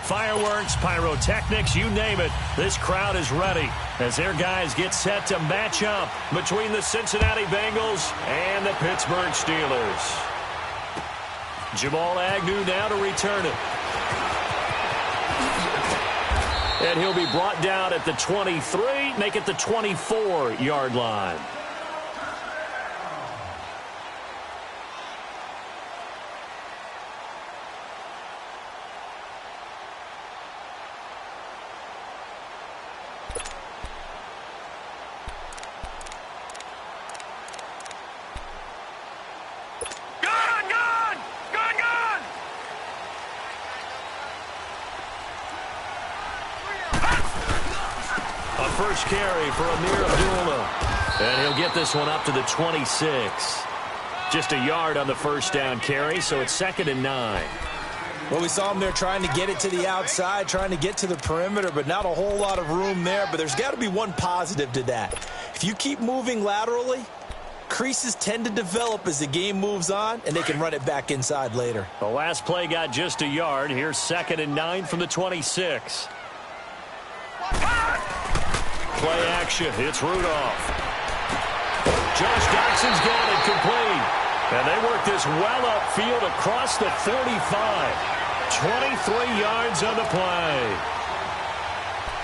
Fireworks, pyrotechnics, you name it, this crowd is ready as their guys get set to match up between the Cincinnati Bengals and the Pittsburgh Steelers. Jamal Agnew now to return it. And he'll be brought down at the 23, make it the 24-yard line. First carry for Amir Abdullah. And he'll get this one up to the 26. Just a yard on the first down carry, so it's 2nd and 9. Well, we saw him there trying to get it to the outside, trying to get to the perimeter, but not a whole lot of room there. But there's got to be one positive to that. If you keep moving laterally, creases tend to develop as the game moves on, and they can run it back inside later. The last play got just a yard. Here's 2nd and 9 from the 26. Play action. It's Rudolph. Josh Doxson's got it complete. And they work this well upfield across the 45. 23 yards on the play.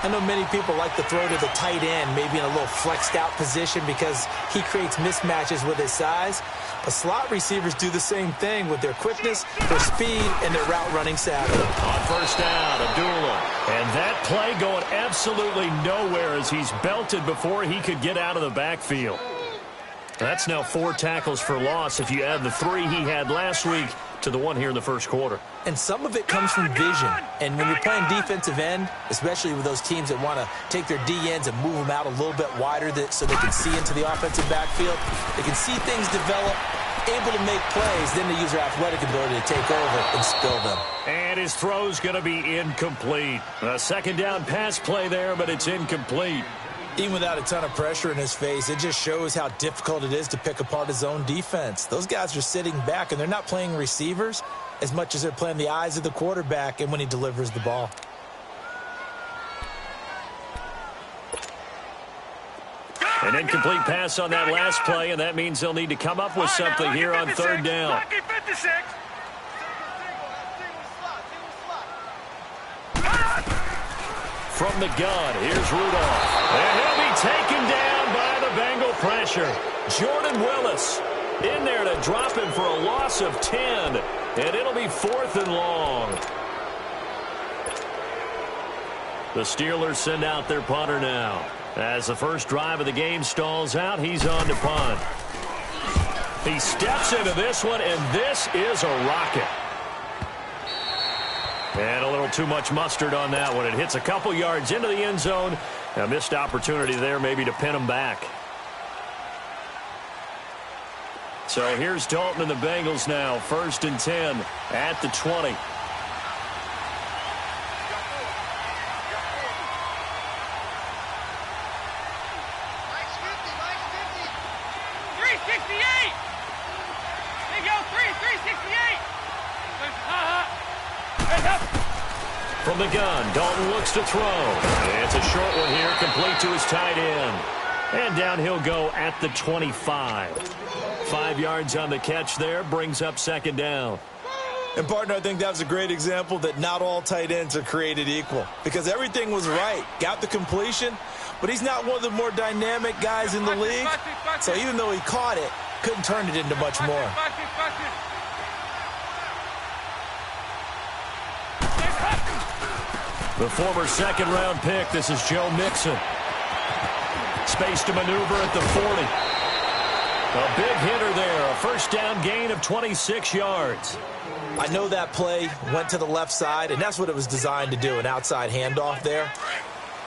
I know many people like to throw to the tight end, maybe in a little flexed out position because he creates mismatches with his size. But slot receivers do the same thing with their quickness, their speed, and their route running savvy. On first down, Abdullah. And that play going absolutely nowhere as he's belted before he could get out of the backfield. That's now 4 tackles for loss if you add the 3 he had last week to the 1 here in the first quarter. And some of it comes from vision. And when you're playing defensive end, especially with those teams that want to take their D-ends and move them out a little bit wider so they can see into the offensive backfield, they can see things develop, able to make plays, then they use their athletic ability to take over and spill them. And his throw's going to be incomplete. A 2nd down pass play there, but it's incomplete. Even without a ton of pressure in his face, it just shows how difficult it is to pick apart his own defense. Those guys are sitting back, and they're not playing receivers as much as they're playing the eyes of the quarterback and when he delivers the ball. An incomplete pass on that last play, and that means they'll need to come up with something here on 3rd down. From the gun, here's Rudolph. And he'll be taken down by the Bengal pressure. Jordan Willis in there to drop him for a loss of 10. And it'll be 4th and long. The Steelers send out their punter now. As the first drive of the game stalls out, he's on to punt. He steps into this one, and this is a rocket. And a little too much mustard on that one. It hits a couple yards into the end zone. A missed opportunity there maybe to pin him back. So here's Dalton and the Bengals now. 1st and 10 at the 20. From the gun, Dalton looks to throw. It's a short one here, complete to his tight end. And down he'll go at the 25. 5 yards on the catch there, brings up 2nd down. And, partner, I think that was a great example that not all tight ends are created equal. Because everything was right. Got the completion, but he's not one of the more dynamic guys in the league. So even though he caught it, couldn't turn it into much more. The former 2nd-round pick, this is Joe Mixon. Space to maneuver at the 40. A big hitter there, a first down gain of 26 yards. I know that play went to the left side, and that's what it was designed to do, an outside handoff there.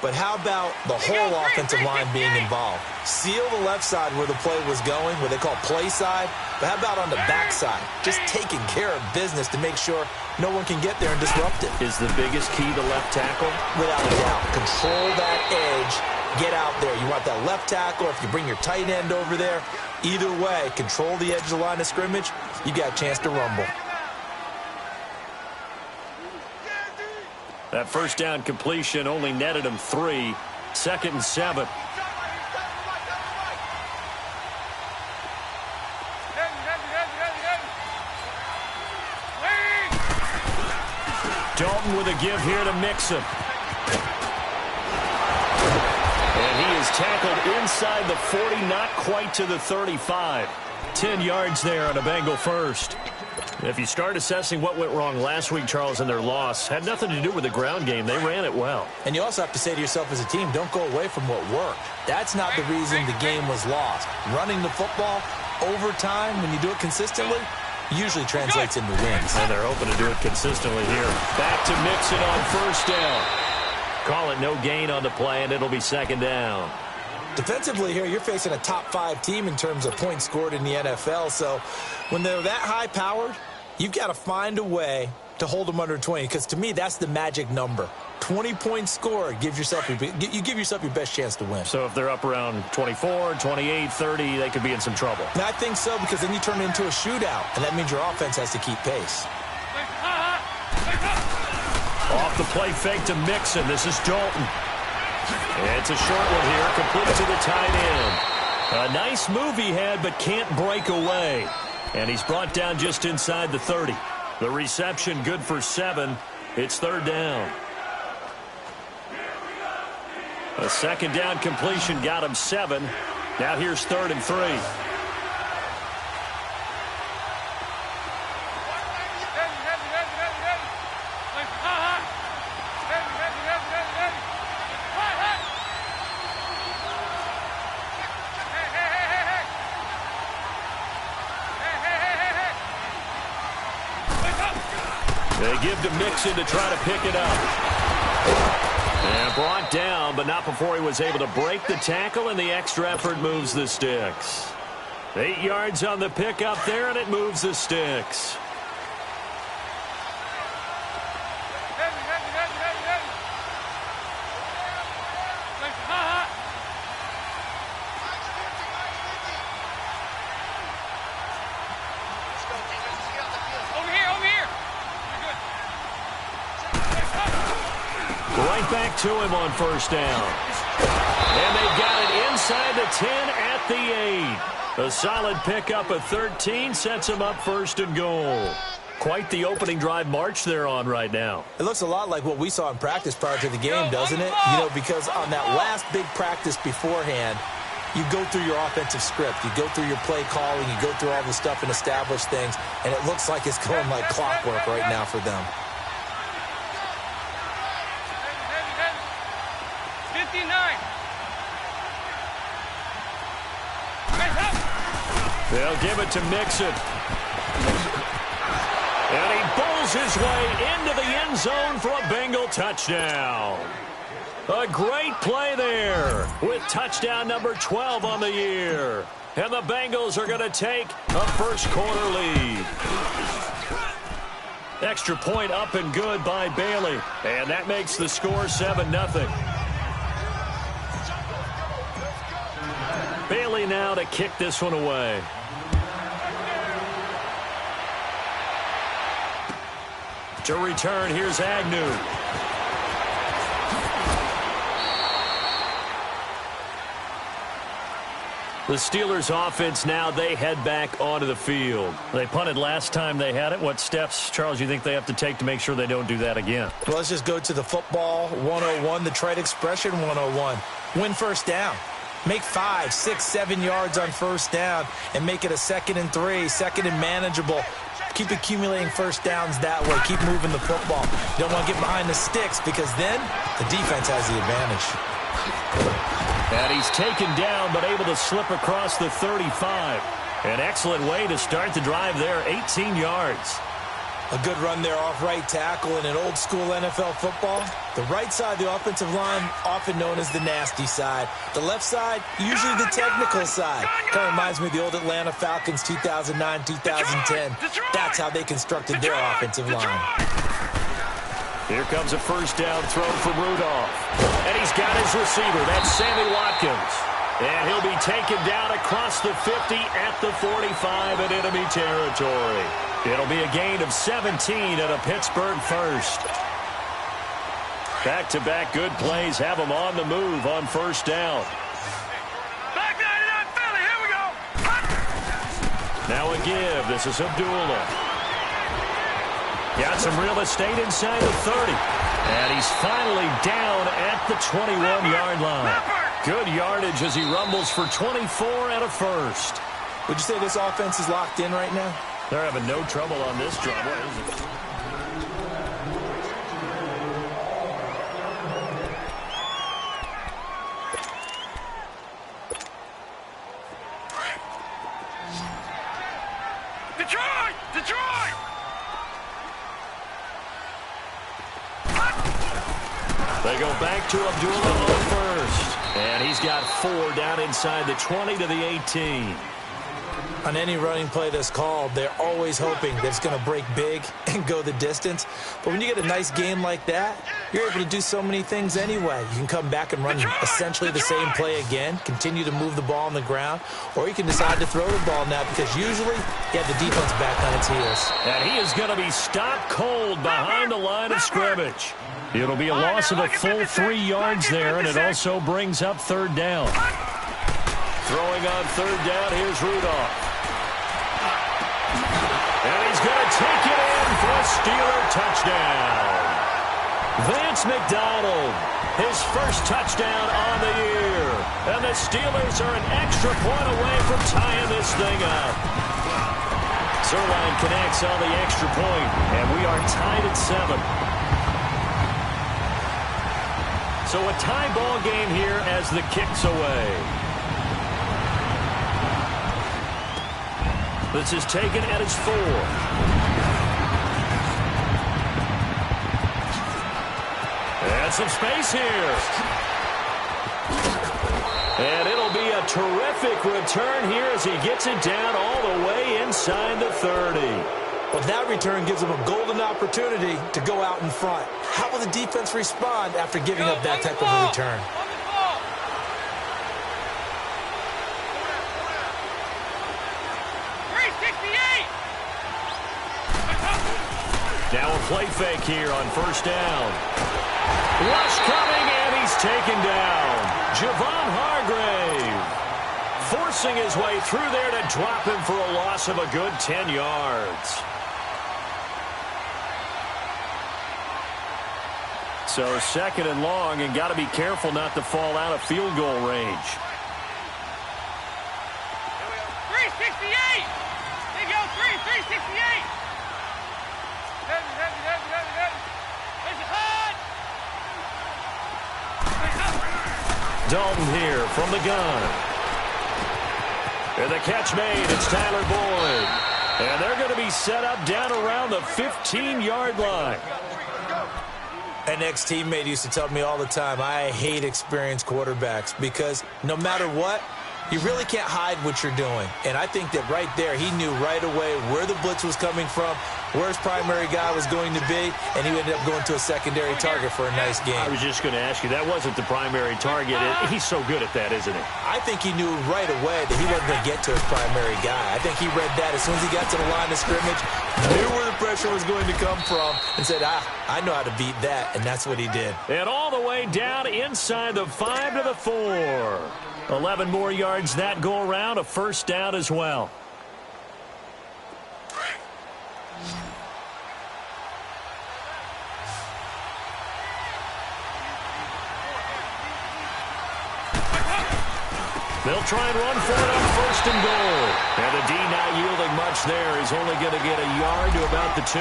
But how about the whole offensive line being involved? Seal the left side where the play was going, what they call play side. But how about on the back side? Just taking care of business to make sure no one can get there and disrupt it. Is the biggest key the left tackle? Without a doubt. Control that edge. Get out there. You want that left tackle, or if you bring your tight end over there, either way, control the edge of the line of scrimmage, you got a chance to rumble. That first down completion only netted him 3. 2nd and 7. Dalton with a give here to Mixon. And he is tackled inside the 40, not quite to the 35. 10 yards there on a Bengal first. If you start assessing what went wrong last week, Charles, in their loss, had nothing to do with the ground game. They ran it well. And you also have to say to yourself as a team, don't go away from what worked. That's not the reason the game was lost. Running the football over time, when you do it consistently, usually translates into wins. And they're hoping to do it consistently here. Back to Mixon on first down. Call it no gain on the play, and it'll be 2nd down. Defensively here, you're facing a top-5 team in terms of points scored in the NFL. So when they're that high-powered, you've got to find a way to hold them under 20, because to me, that's the magic number. 20 points scored, you give yourself your best chance to win. So if they're up around 24, 28, 30, they could be in some trouble. And I think so, because then you turn it into a shootout, and that means your offense has to keep pace. Off the play fake to Mixon. This is Dalton. It's a short one here, complete to the tight end. A nice move he had, but can't break away. And he's brought down just inside the 30. The reception good for 7. It's 3rd down. A 2nd down completion got him 7. Now here's 3rd and 3. They give to Mixon to try to pick it up. And brought down, but not before he was able to break the tackle, and the extra effort moves the sticks. 8 yards on the pickup there, and it moves the sticks. Back to him on first down. And they've got it inside the 10 at the 8. A solid pickup of 13 sets him up 1st and goal. Quite the opening drive march they're on right now. It looks a lot like what we saw in practice prior to the game, doesn't it? You know, because on that last big practice beforehand, you go through your offensive script. You go through your play calling. You go through all the stuff and establish things. And it looks like it's going like clockwork right now for them. 59. They'll give it to Mixon. And he bowls his way into the end zone for a Bengal touchdown. A great play there with touchdown number 12 on the year. And the Bengals are going to take a first-quarter lead. Extra point up and good by Bailey. And that makes the score 7-0. Bailey now to kick this one away. To return, here's Agnew. The Steelers offense now, they head back onto the field. They punted last time they had it. What steps, Charles, you think they have to take to make sure they don't do that again? Well, let's just go to the football 101, the trite expression 101. Win first down. Make 5, 6, 7 yards on first down and make it a 2nd and 3, 2nd and manageable. Keep accumulating first downs that way. Keep moving the football. You don't want to get behind the sticks because then the defense has the advantage. And he's taken down but able to slip across the 35. An excellent way to start the drive there, 18 yards. A good run there off right tackle in an old-school NFL football. The right side of the offensive line, often known as the nasty side. The left side, usually the technical side. Kind of reminds me of the old Atlanta Falcons 2009-2010. That's how they constructed their offensive line. Here comes a first down throw from Rudolph. And he's got his receiver. That's Sammy Watkins. And he'll be taken down across the 50 at the 45 in enemy territory. It'll be a gain of 17 and a Pittsburgh first. Back-to-back good plays have him on the move on first down. Back 99 Philly, here we go. Now a give. This is Abdullah. Got some real estate inside the 30. And he's finally down at the 21-yard line. Good yardage as he rumbles for 24 and a first. Would you say this offense is locked in right now? They're having no trouble on this drive. What is it? Detroit! Detroit! They go back to Abdullah on first. And he's got 4 down inside the 20 to the 18. On any running play that's called, they're always hoping that it's going to break big and go the distance. But when you get a nice game like that, you're able to do so many things anyway. You can come back and run essentially the same play again, continue to move the ball on the ground, or you can decide to throw the ball now because usually you have the defense back on its heels. And he is going to be stopped cold behind the line of scrimmage. It'll be a loss of a full 3 yards there, and it also brings up third down. Throwing on third down, here's Rudolph. And he's going to take it in for a Steeler touchdown. Vance McDonald, his first touchdown on the year. And the Steelers are an extra point away from tying this thing up. Zerline connects on the extra point, and we are tied at 7. So a tie ball game here as the kick's away. This is taken at his 4. And some space here. And it'll be a terrific return here as he gets it down all the way inside the 30. Well, that return gives them a golden opportunity to go out in front. How will the defense respond after giving up that type of a return? Now a play fake here on first down. Rush coming, and he's taken down. Javon Hargrave forcing his way through there to drop him for a loss of a good 10 yards. So second and long, and got to be careful not to fall out of field goal range. 368! They go 368! Dalton here from the gun. And the catch made. It's Tyler Boyd. And they're going to be set up down around the 15-yard line. An ex-teammate used to tell me all the time, I hate experienced quarterbacks because no matter what, you really can't hide what you're doing. And I think that right there, he knew right away where the blitz was coming from, where his primary guy was going to be, and he ended up going to a secondary target for a nice game. I was just going to ask you, that wasn't the primary target. He's so good at that, isn't he? I think he knew right away that he wasn't going to get to his primary guy. I think he read that as soon as he got to the line of scrimmage, knew where the pressure was going to come from, and said, I know how to beat that, and that's what he did. And all the way down inside the 5 to the 4. 11 more yards that go around, a first down as well. They'll try and run for it on first and goal. And the D not yielding much there. He's only going to get a yard to about the 2.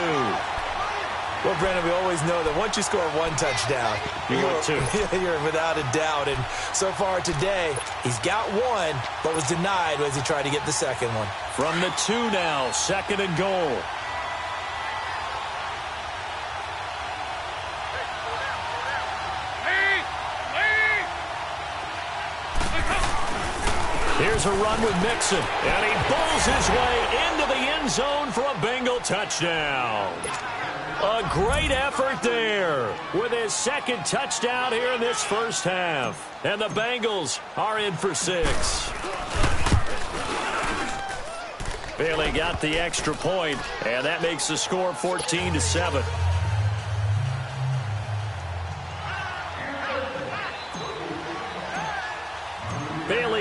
Well, Brandon, we always know that once you score one touchdown, you're without a doubt. And so far today, he's got one, but was denied as he tried to get the second one. From the 2 now, second and goal. Here's a run with Mixon, and he bowls his way into the end zone for a Bengal touchdown. A great effort there with his second touchdown here in this first half. And the Bengals are in for 6. Bailey got the extra point, and that makes the score 14-7.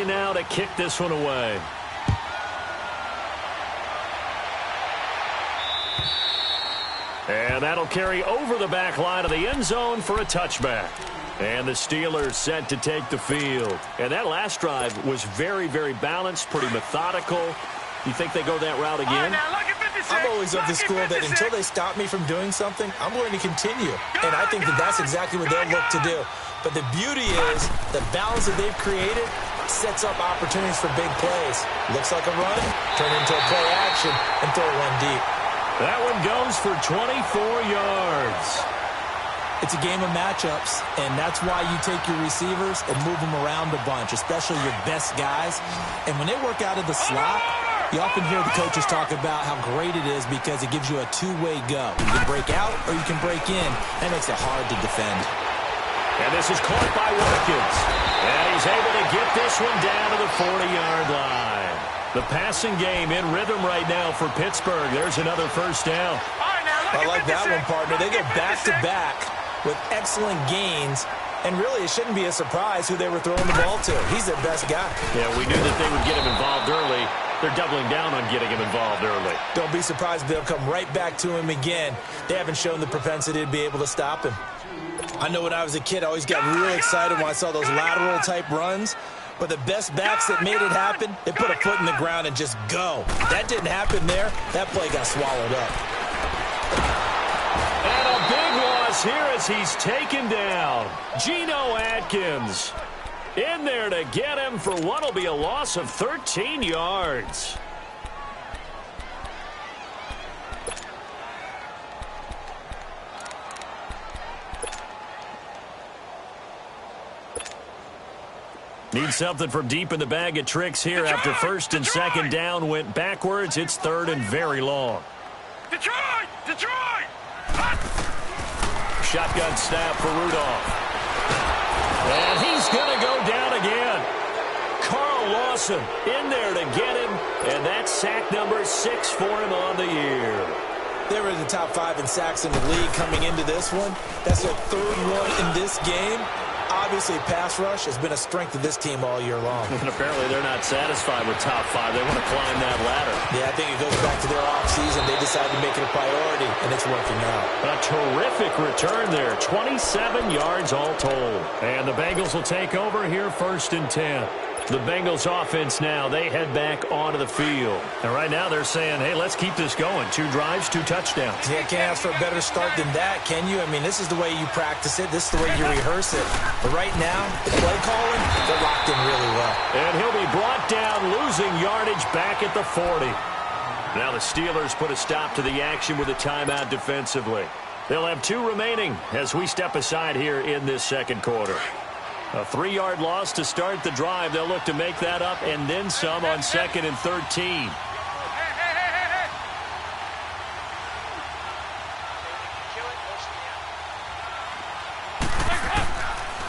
now to kick this one away. And that'll carry over the back line of the end zone for a touchback. And the Steelers set to take the field. And that last drive was very, very balanced, pretty methodical. You think they go that route again? I'm always of the school that until they stop me from doing something, I'm going to continue. And I think that that's exactly what they'll look to do. But the beauty is the balance that they've created sets up opportunities for big plays. Looks like a run, turn into a play action, and throw one deep. That one goes for 24 yards. It's a game of matchups, and that's why you take your receivers and move them around a bunch, especially your best guys. And when they work out of the slot, you often hear the coaches talk about how great it is because it gives you a two-way go. You can break out or you can break in. That makes it hard to defend. And this is caught by Watkins. And he's able to get this one down to the 40-yard line. The passing game in rhythm right now for Pittsburgh. There's another first down. I like that one, partner. They go back-to-back with excellent gains. And really, it shouldn't be a surprise who they were throwing the ball to. He's their best guy. Yeah, we knew that they would get him involved early. They're doubling down on getting him involved early. Don't be surprised if they'll come right back to him again. They haven't shown the propensity to be able to stop him. I know when I was a kid, I always got real excited when I saw those lateral-type runs. But the best backs that made it happen, they put a foot in the ground and just go. That didn't happen there. That play got swallowed up. And a big loss here as he's taken down. Geno Atkins in there to get him for what will be a loss of 13 yards. Need something from deep in the bag of tricks here after first and second down went backwards. It's third and very long. Detroit! Detroit! Shotgun snap for Rudolph. And he's going to go down again. Carl Lawson in there to get him. And that's sack number 6 for him on the year. They were in the top 5 in sacks in the league coming into this one. That's their third one in this game. Obviously, pass rush has been a strength of this team all year long. And apparently they're not satisfied with top 5. They want to climb that ladder. Yeah, I think it goes back to their offseason. They decided to make it a priority, and it's working out. A terrific return there. 27 yards all told. And the Bengals will take over here first and 10. The Bengals offense now, they head back onto the field. And right now they're saying, hey, let's keep this going. 2 drives, 2 touchdowns. Yeah, can't ask for a better start than that, can you? I mean, this is the way you practice it. This is the way you rehearse it. But right now, the play calling, they're locked in really well. And he'll be brought down, losing yardage back at the 40. Now the Steelers put a stop to the action with a timeout defensively. They'll have 2 remaining as we step aside here in this second quarter. A 3-yard loss to start the drive. They'll look to make that up and then some on 2nd and 13.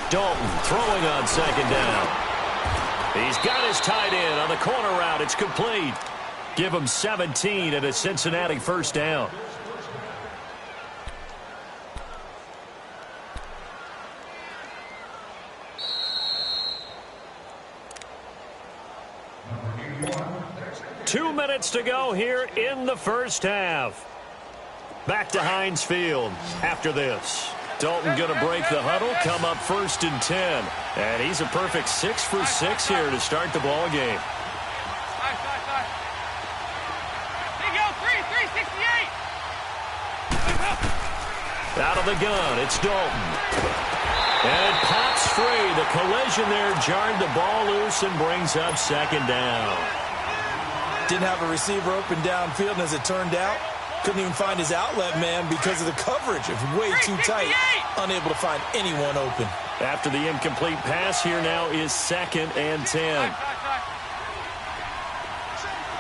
Dalton throwing on 2nd down. He's got his tight end on the corner route. It's complete. Give him 17 and a Cincinnati first down. Two minutes to go here in the first half. Back to Heinz Field after this. Dalton going to break the huddle, come up first and 10. And he's a perfect 6 for 6 here to start the ball game. Here you go, 368. Out of the gun, it's Dalton. And it pops free. The collision there jarred the ball loose and brings up 2nd down. Didn't have a receiver open downfield, and as it turned out, couldn't even find his outlet man because of the coverage. It was way too tight, unable to find anyone open. After the incomplete pass, here now is 2nd and 10. Here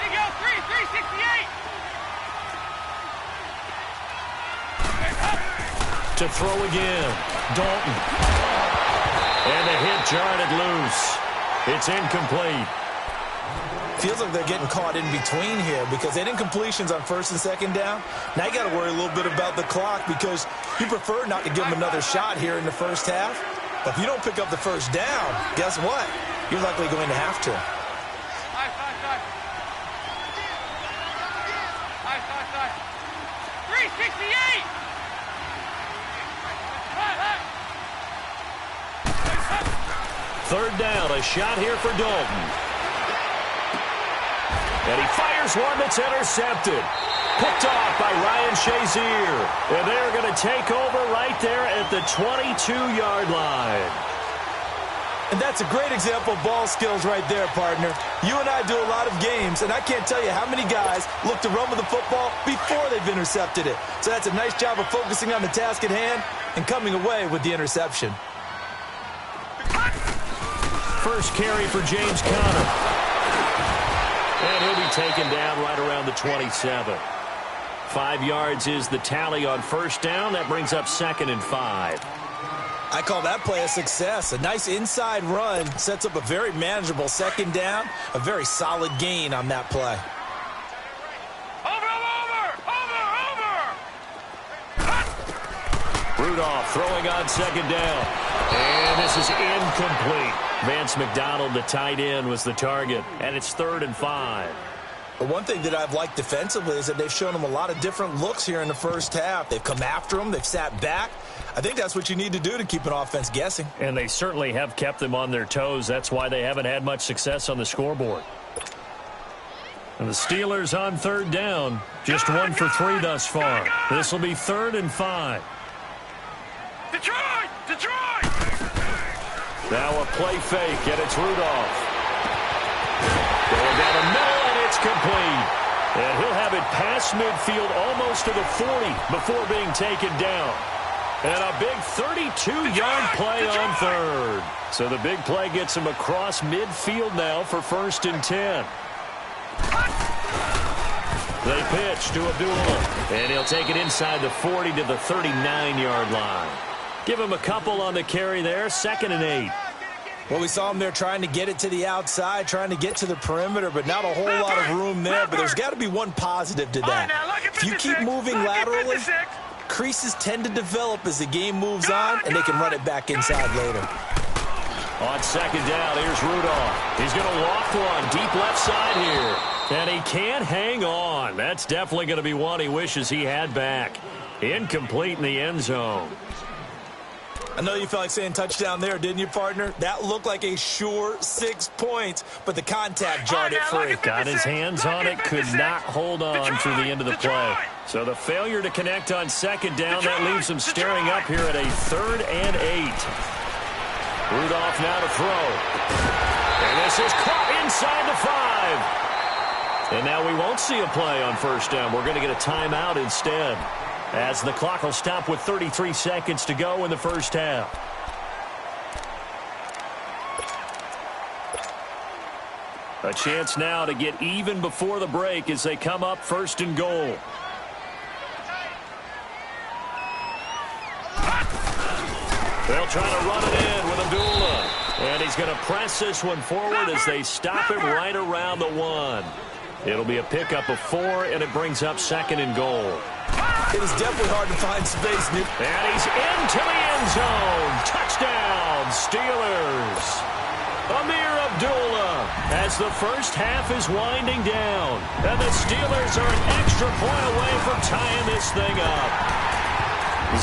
you go, 368. To throw again, Dalton. And the hit jarred it loose. It's incomplete. Feels like they're getting caught in between here because they didn't completions on 1st and 2nd down. Now you got to worry a little bit about the clock because you prefer not to give them another shot here in the first half. But if you don't pick up the first down, guess what? you're likely going to have to. Nice. 368! Third down, a shot here for Dalton. And he fires one that's intercepted. Picked off by Ryan Shazier. And they're going to take over right there at the 22-yard line. And that's a great example of ball skills right there, partner. You and I do a lot of games, and I can't tell you how many guys look to run with the football before they've intercepted it. So that's a nice job of focusing on the task at hand and coming away with the interception. First carry for James Conner. And he'll be taken down right around the 27. 5 yards is the tally on first down. That brings up 2nd and 5. I call that play a success. A nice inside run sets up a very manageable second down. A very solid gain on that play. Over! Rudolph throwing on second down. And this is incomplete. Vance McDonald, the tight end, was the target. And it's 3rd and 5. But one thing that I've liked defensively is that they've shown him a lot of different looks here in the first half. They've come after him. They've sat back. I think that's what you need to do to keep an offense guessing. And they certainly have kept them on their toes. That's why they haven't had much success on the scoreboard. And the Steelers on third down. Just 1 for 3 thus far. This will be 3rd and 5. Detroit! Now a play fake, and it's Rudolph. Going down the middle, and it's complete. And he'll have it past midfield almost to the 40 before being taken down. And a big 32-yard play on third. So the big play gets him across midfield now for 1st and 10. They pitch to Abdullah. And he'll take it inside the 40 to the 39-yard line. Give him a couple on the carry there, 2nd and 8. Well, we saw him there trying to get it to the outside, trying to get to the perimeter, but not a whole lot of room there. But there's got to be one positive to that. If you keep moving laterally, creases tend to develop as the game moves on, and they can run it back inside later. On second down, here's Rudolph. He's going to loft one deep left side here. And he can't hang on. That's definitely going to be one he wishes he had back. Incomplete in the end zone. I know you felt like saying touchdown there, didn't you, partner? That looked like a sure 6 points, but the contact jarred it free. Got his hands on it, could not hold on through the end of the play. So the failure to connect on second down, that leaves him staring up here at a 3rd and 8. Rudolph now to throw. And this is caught inside the 5. And now we won't see a play on first down. We're going to get a timeout instead, as the clock will stop with 33 seconds to go in the first half. A chance now to get even before the break as they come up 1st and goal. They'll try to run it in with Abdullah. And he's going to press this one forward as they stop him right around the 1. It'll be a pickup of 4, and it brings up 2nd and goal. It is definitely hard to find space, Nick. And he's into the end zone. Touchdown, Steelers. Amir Abdullah, as the first half is winding down. And the Steelers are an extra point away from tying this thing up.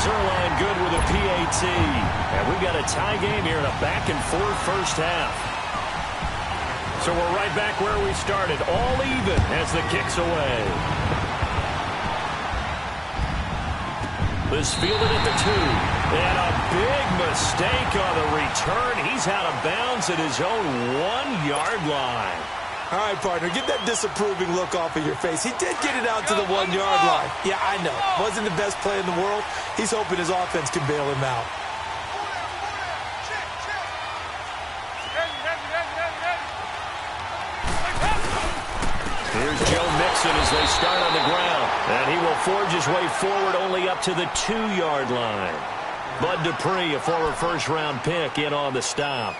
Zerline good with a PAT. And we've got a tie game here in a back-and-forth first half. So we're right back where we started, all even as the kick's away. This fielded at the 2. And a big mistake on the return. He's out of bounds at his own 1-yard line. All right, partner, get that disapproving look off of your face. He did get it out to the 1-yard line. Yeah, I know. Wasn't the best play in the world. He's hoping his offense can bail him out. Here's Joe Mixon as they start on the ground. And he will forge his way forward only up to the 2-yard line. Bud Dupree, a former first-round pick, in on the stop.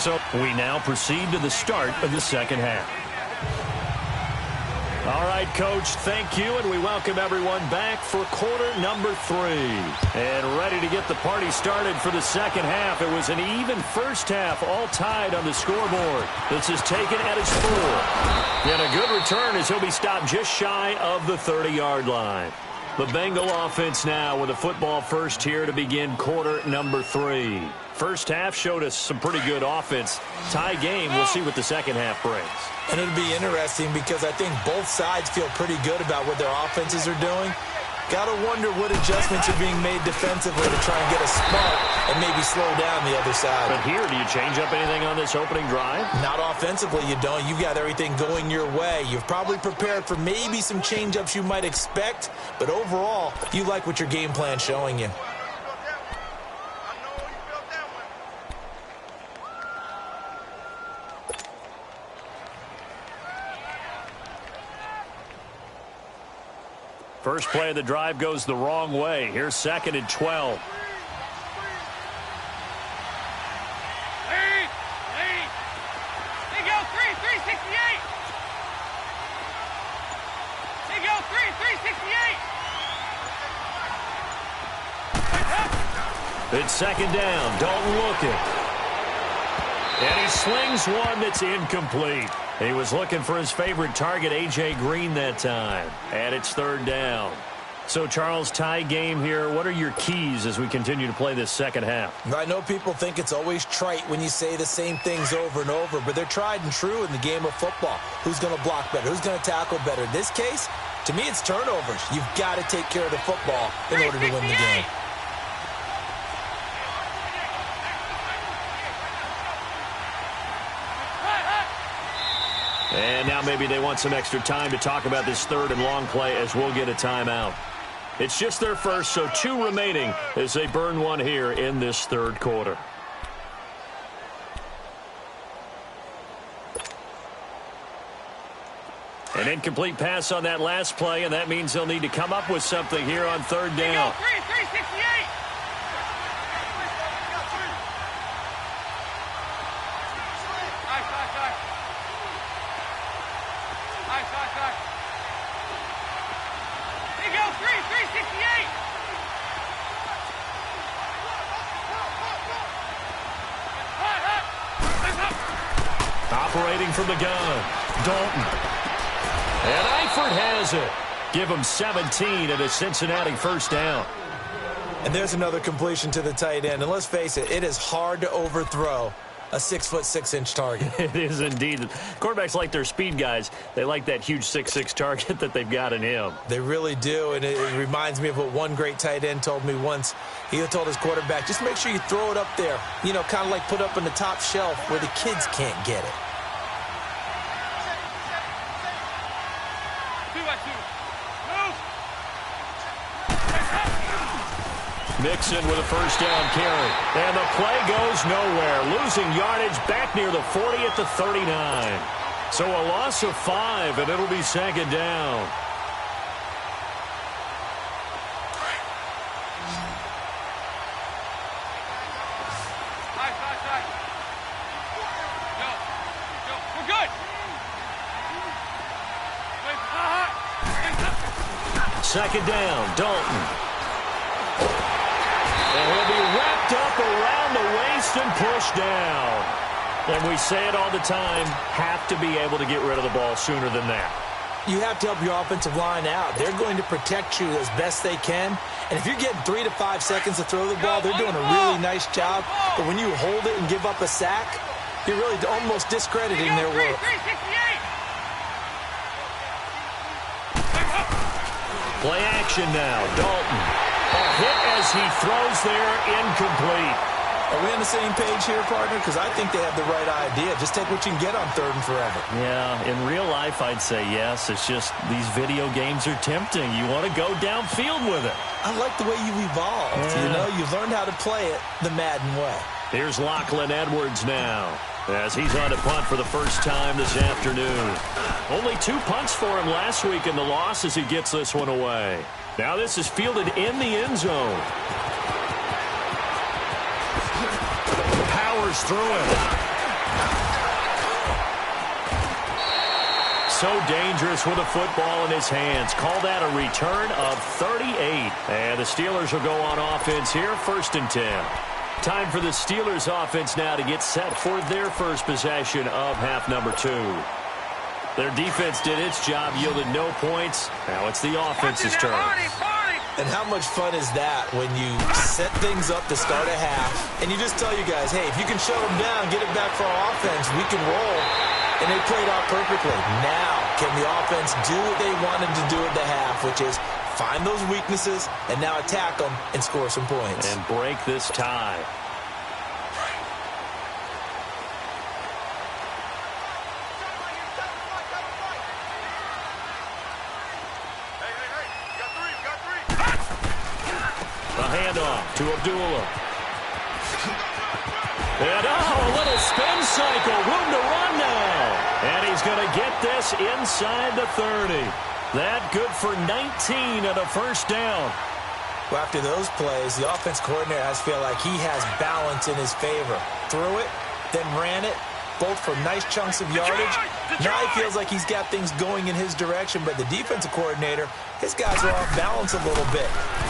So we now proceed to the start of the second half. All right, Coach, thank you, and we welcome everyone back for quarter number 3. And ready to get the party started for the second half. It was an even first half, all tied on the scoreboard. This is taken at his 4. And a good return as he'll be stopped just shy of the 30-yard line. The Bengal offense now with a football first here to begin quarter number 3. First half showed us some pretty good offense. Tie game, we'll see what the second half brings. And it'll be interesting because I think both sides feel pretty good about what their offenses are doing. Got to wonder what adjustments are being made defensively to try and get a spark and maybe slow down the other side. But here, do you change up anything on this opening drive? Not offensively, you don't. You got everything going your way. You've probably prepared for maybe some change-ups you might expect, but overall, you like what your game plan's showing you. First play of the drive goes the wrong way. Here's 2nd and 12. They go 368. They go 368. It's 2nd down. Dalton looking. And he slings one that's incomplete. He was looking for his favorite target, A.J. Green, that time. And it's 3rd down. So, Charles, tie game here. What are your keys as we continue to play this second half? I know people think it's always trite when you say the same things over and over, but they're tried and true in the game of football. Who's going to block better? Who's going to tackle better? In this case, to me, it's turnovers. You've got to take care of the football in order to win the game. And now maybe they want some extra time to talk about this 3rd and long play as we'll get a timeout. It's just their first, so 2 remaining as they burn one here in this 3rd quarter. An incomplete pass on that last play, and that means they'll need to come up with something here on 3rd down. 368. They go 368. Operating from the gun, Dalton. And Eifert has it. Give him 17 at a Cincinnati first down. And there's another completion to the tight end. And let's face it, it is hard to overthrow a 6'6" target. It is indeed. Quarterbacks like their speed guys. They like that huge 6'6" target that they've got in him. They really do, and it reminds me of what one great tight end told me once. He told his quarterback, just make sure you throw it up there, you know, kind of like put up on the top shelf where the kids can't get it. 2-by-2. Move. Mixon with a first down carry. And the play goes nowhere. Losing yardage back near the 40 at the 39. So a loss of 5, and it'll be 2nd down. Side. Go. We're good. 2nd down, Dalton. And he'll be wrapped up around the waist and pushed down. And we say it all the time, have to be able to get rid of the ball sooner than that. You have to help your offensive line out. They're going to protect you as best they can. And if you're getting 3 to 5 seconds to throw the ball, they're doing a really nice job. But when you hold it and give up a sack, you're really almost discrediting their work. 368. Play action now, Dalton. A hit as he throws there, incomplete. Are we on the same page here, partner? Because I think they have the right idea. Just take what you can get on 3rd and forever. Yeah, in real life, I'd say yes. It's just these video games are tempting. You want to go downfield with it. I like the way you've evolved. Yeah. You know, you've learned how to play it the Madden way. Here's Lachlan Edwards now as he's on to punt for the first time this afternoon. Only 2 punts for him last week in the loss as he gets this one away. Now this is fielded in the end zone. Powers through it. So dangerous with a football in his hands. Call that a return of 38. And the Steelers will go on offense here, 1st and 10. Time for the Steelers offense now to get set for their first possession of half number 2. Their defense did its job, yielded no points. Now it's the offense's turn. And how much fun is that when you set things up to start a half, and you just tell you guys, hey, if you can shut them down, get it back for our offense, we can roll. And they played out perfectly. Now, can the offense do what they wanted to do at the half, which is find those weaknesses and now attack them and score some points. And break this tie. A handoff to Abdullah. And a little spin cycle. Room to run now. And he's going to get this inside the 30. That good for 19 and a first down. Well, after those plays, the offense coordinator has to feel like he has balance in his favor. Threw it, then ran it, both for nice chunks of yardage. Now he feels like he's got things going in his direction, but the defensive coordinator, his guys are off balance a little bit.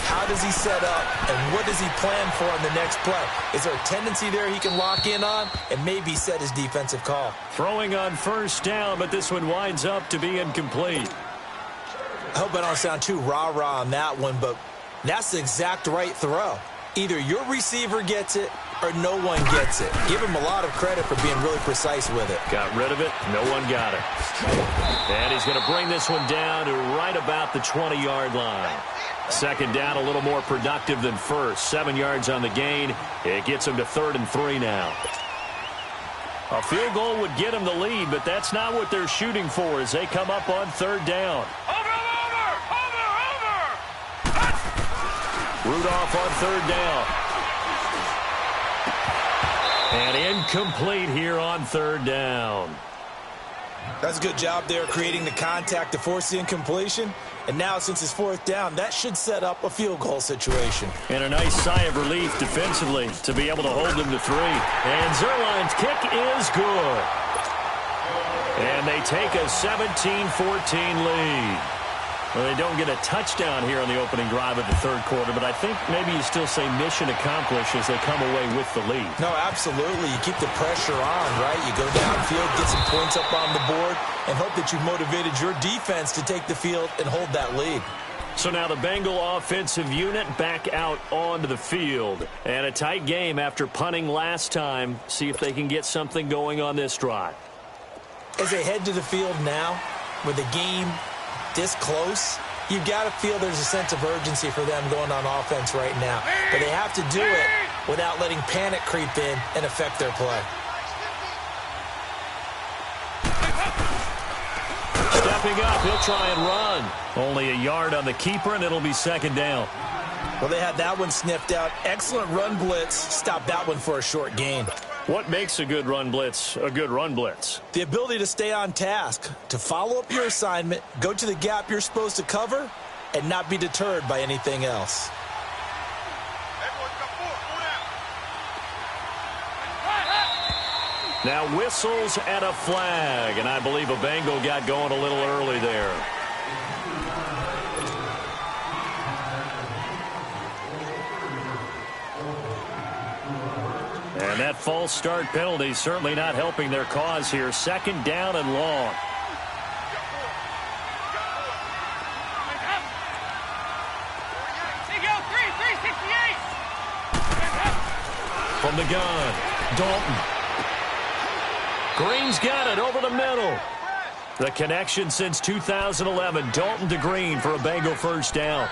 How does he set up, and what does he plan for on the next play? Is there a tendency there he can lock in on and maybe set his defensive call? Throwing on first down, but this one winds up to be incomplete. I hope I don't sound too rah-rah on that one, but that's the exact right throw. Either your receiver gets it or no one gets it. Give him a lot of credit for being really precise with it. Got rid of it. No one got it. And he's going to bring this one down to right about the 20-yard line. Second down, a little more productive than first. 7 yards on the gain. It gets him to 3rd and 3 now. A field goal would get him the lead, but that's not what they're shooting for as they come up on 3rd down. Rudolph on 3rd down. And incomplete here on 3rd down. That's a good job there creating the contact to force the incompletion. And now, since it's 4th down, that should set up a field goal situation. And a nice sigh of relief defensively to be able to hold them to 3. And Zerline's kick is good. And they take a 17-14 lead. Well, they don't get a touchdown here on the opening drive of the 3rd quarter, but I think maybe you still say mission accomplished as they come away with the lead. No, absolutely. You keep the pressure on, right? You go downfield, get some points up on the board, and hope that you've motivated your defense to take the field and hold that lead. So now the Bengal offensive unit back out onto the field. And a tight game after punting last time. See if they can get something going on this drive. As they head to the field now, with the game this close, you've got to feel there's a sense of urgency for them going on offense right now. But they have to do it without letting panic creep in and affect their play. Stepping up, he'll try and run. Only a yard on the keeper, and it'll be 2nd down. Well, they had that one sniffed out. Excellent run blitz. Stop that one for a short gain. What makes a good run blitz a good run blitz? The ability to stay on task, to follow up your assignment, go to the gap you're supposed to cover, and not be deterred by anything else. Now whistles and a flag, and I believe a Bengal got going a little early there. And that false start penalty certainly not helping their cause here. 2nd down and long. From the gun, Dalton. Green's got it over the middle. The connection since 2011. Dalton to Green for a Bengal first down.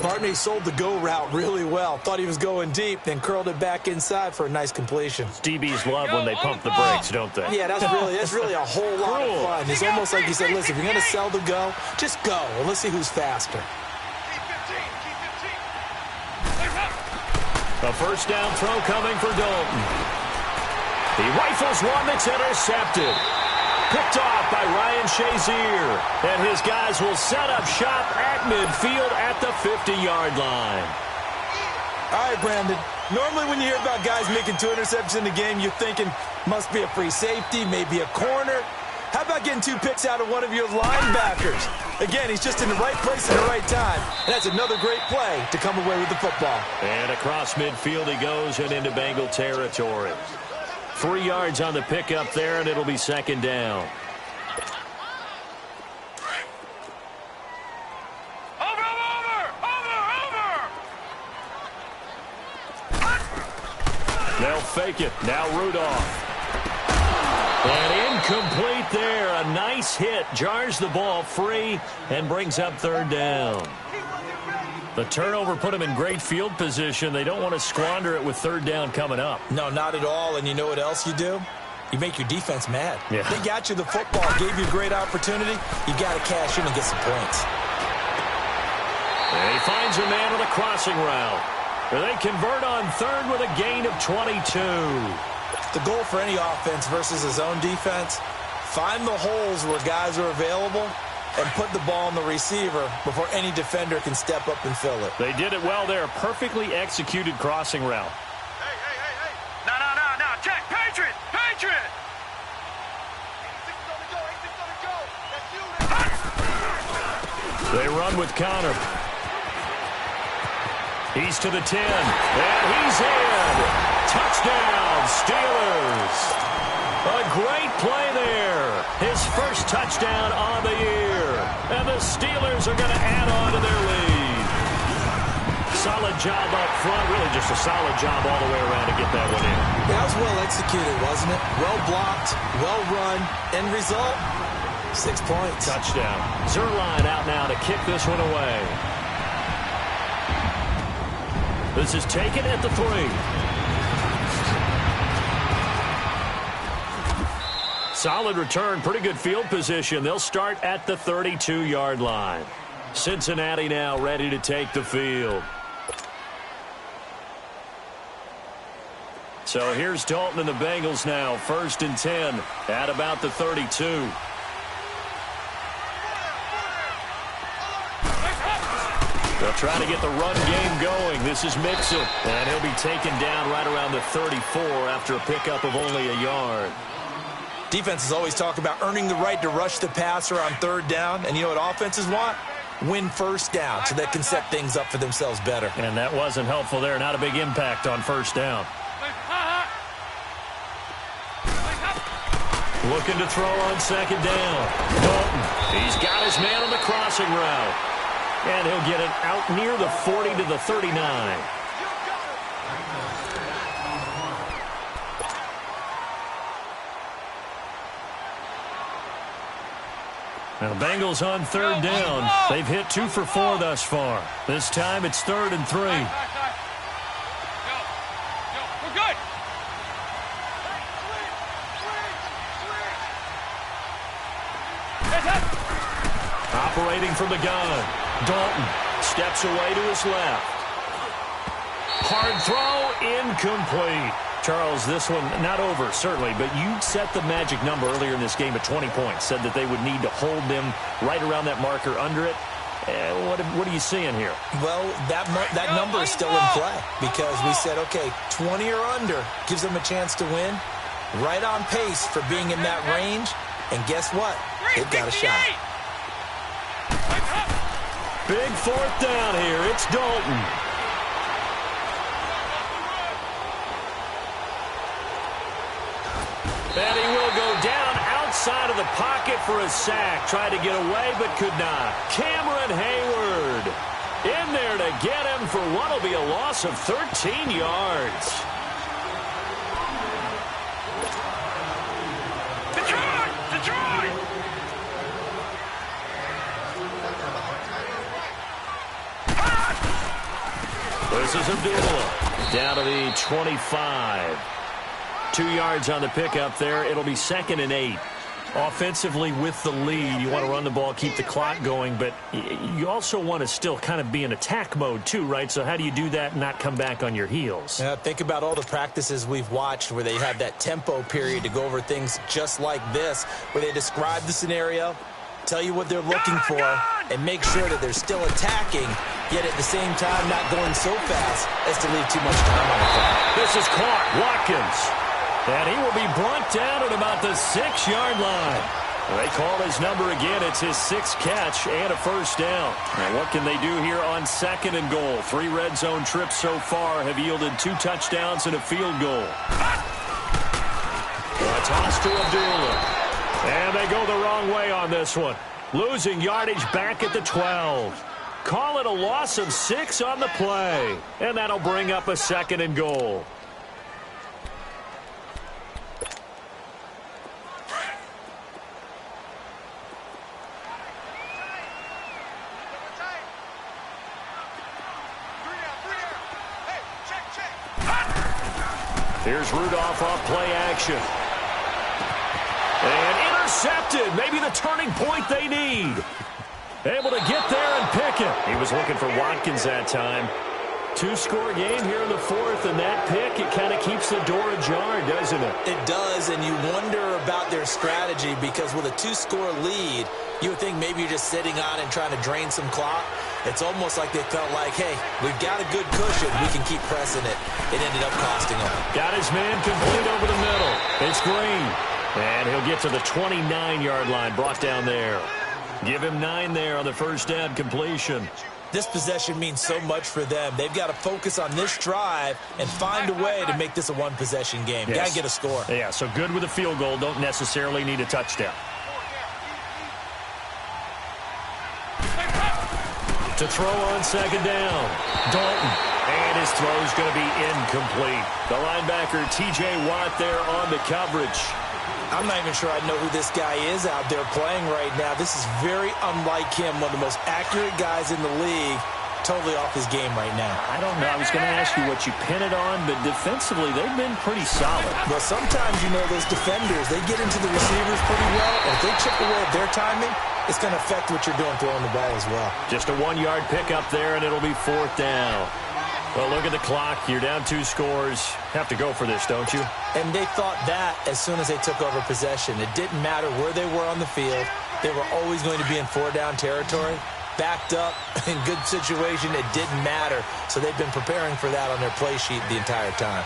Pardon me, sold the go route really well. Thought he was going deep, then curled it back inside for a nice completion. DBs love when they pump the brakes, don't they? Yeah, that's really a whole lot of fun. It's almost like you said, listen, if you're going to sell the go, just go, and let's see who's faster. A first down throw coming for Dalton. He rifles one that's intercepted. Picked off by Ryan Shazier. And his guys will set up shop at midfield at the 50-yard line. All right, Brandon. Normally when you hear about guys making 2 interceptions in the game, you're thinking must be a free safety, maybe a corner. How about getting 2 picks out of one of your linebackers? Again, he's just in the right place at the right time. And that's another great play to come away with the football. And across midfield he goes and into Bengal territory. 3 yards on the pickup there, and it'll be second down. They'll fake it. Now Rudolph. And incomplete there. A nice hit. Jars the ball free and brings up third down. The turnover put them in great field position. They don't want to squander it with third down coming up. No, not at all. And you know what else you do? You make your defense mad. Yeah. They got you the football, gave you a great opportunity. You got to cash in and get some points. And he finds a man with a crossing route. They convert on third with a gain of 22. The goal for any offense versus his own defense, find the holes where guys are available and put the ball on the receiver before any defender can step up and fill it. They did it well there. Perfectly executed crossing route. Hey. No. Check. Patriot. They run with Connor. He's to the 10, and he's in. Touchdown, Steelers. A great play there. His first touchdown on the year. And the Steelers are going to add on to their lead. Solid job up front. Really just a solid job all the way around to get that one in. That was well executed, wasn't it? Well blocked, well run. End result, 6 points. Touchdown. Zerline out now to kick this one away. This is taken at the 3. Solid return, pretty good field position. They'll start at the 32-yard line. Cincinnati now ready to take the field. So here's Dalton and the Bengals now, 1st and 10 at about the 32. They'll try to get the run game going. This is Mixon, and he'll be taken down right around the 34 after a pickup of only a yard. Defenses always talk about earning the right to rush the passer on third down, and you know what offenses want? Win first down so they can set things up for themselves better. And that wasn't helpful there. Not a big impact on first down. Looking to throw on second down. Dalton, he's got his man on the crossing route. And he'll get it out near the 40 to the 39. Now, Bengals on third down. They've hit 2 for 4 thus far. This time it's 3rd and 3. We're good. Operating from the gun. Dalton steps away to his left. Hard throw, incomplete. Charles, this one not over, certainly, but you set the magic number earlier in this game at 20 points. Said that they would need to hold them right around that marker under it. What are you seeing here? Well, that number is still in play because we said, okay, 20 or under gives them a chance to win. Right on pace for being in that range. And guess what? They've got a shot. Big 4th down here. It's Dalton. And he will go down outside of the pocket for a sack. Tried to get away, but could not. Cameron Hayward in there to get him for what will be a loss of 13 yards. Detroit! This is Abdullah down to the 25. 2 yards on the pickup there. It'll be 2nd and 8. Offensively with the lead, you want to run the ball, keep the clock going, but you also want to still kind of be in attack mode too, right? So how do you do that and not come back on your heels? Yeah, think about all the practices we've watched where they have that tempo period to go over things just like this, where they describe the scenario, tell you what they're looking for, and make sure that they're still attacking yet at the same time not going so fast as to leave too much time on the clock. This is caught. Watkins. And he will be brought down at about the 6-yard line. They call his number again. It's his 6th catch and a first down. And what can they do here on 2nd and goal? 3 red zone trips so far have yielded 2 touchdowns and a field goal. A toss to Abdullah. And they go the wrong way on this one. Losing yardage back at the 12. Call it a loss of 6 on the play. And that'll bring up a 2nd and goal. Here's Rudolph off play action. And intercepted. Maybe the turning point they need. Able to get there and pick it. He was looking for Watkins that time. 2-score game here in the 4th, and that pick, it kind of keeps the door ajar, doesn't it? It does, and you wonder about their strategy because with a 2-score lead, you would think maybe you're just sitting on it and trying to drain some clock. It's almost like they felt like, hey, we've got a good cushion. We can keep pressing it. It ended up costing them. Got his man complete over the middle. It's Green. And he'll get to the 29-yard line, brought down there. Give him 9 there on the first down completion. This possession means so much for them. They've got to focus on this drive and find a way to make this a one-possession game. Yes. Got to get a score. Yeah, so good with a field goal. Don't necessarily need a touchdown. To throw on 2nd down. Dalton. And his throw is going to be incomplete. The linebacker, T.J. Watt, there on the coverage. I'm not even sure I know who this guy is out there playing right now. This is very unlike him, one of the most accurate guys in the league. Totally off his game right now. I don't know. I was going to ask you what you pin it on, but defensively, they've been pretty solid. Well, sometimes, you know, those defenders, they get into the receivers pretty well, and if they chip away at their timing, it's going to affect what you're doing throwing the ball as well. Just a 1-yard pickup there, and it'll be 4th down. Well, look at the clock. You're down 2 scores. Have to go for this, don't you? And they thought that as soon as they took over possession. It didn't matter where they were on the field. They were always going to be in 4-down territory. Backed up, in good situation, it didn't matter. So they've been preparing for that on their play sheet the entire time.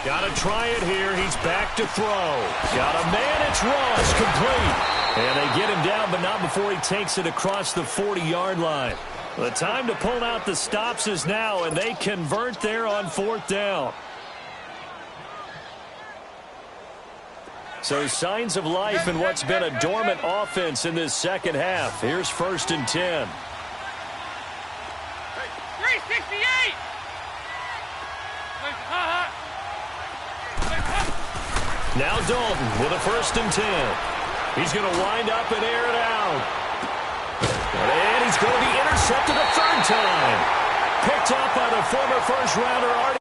Got to try it here. He's back to throw. Got a man. It's Ross. Complete. And they get him down, but not before he takes it across the 40-yard line. The time to pull out the stops is now, and they convert there on 4th down. So signs of life in what's been a dormant offense in this second half. Here's 1st and 10. 368! Now Dalton with a 1st and 10. He's going to wind up and air it out. And he's going to be intercepted a 3rd time. Picked up by the former first-rounder,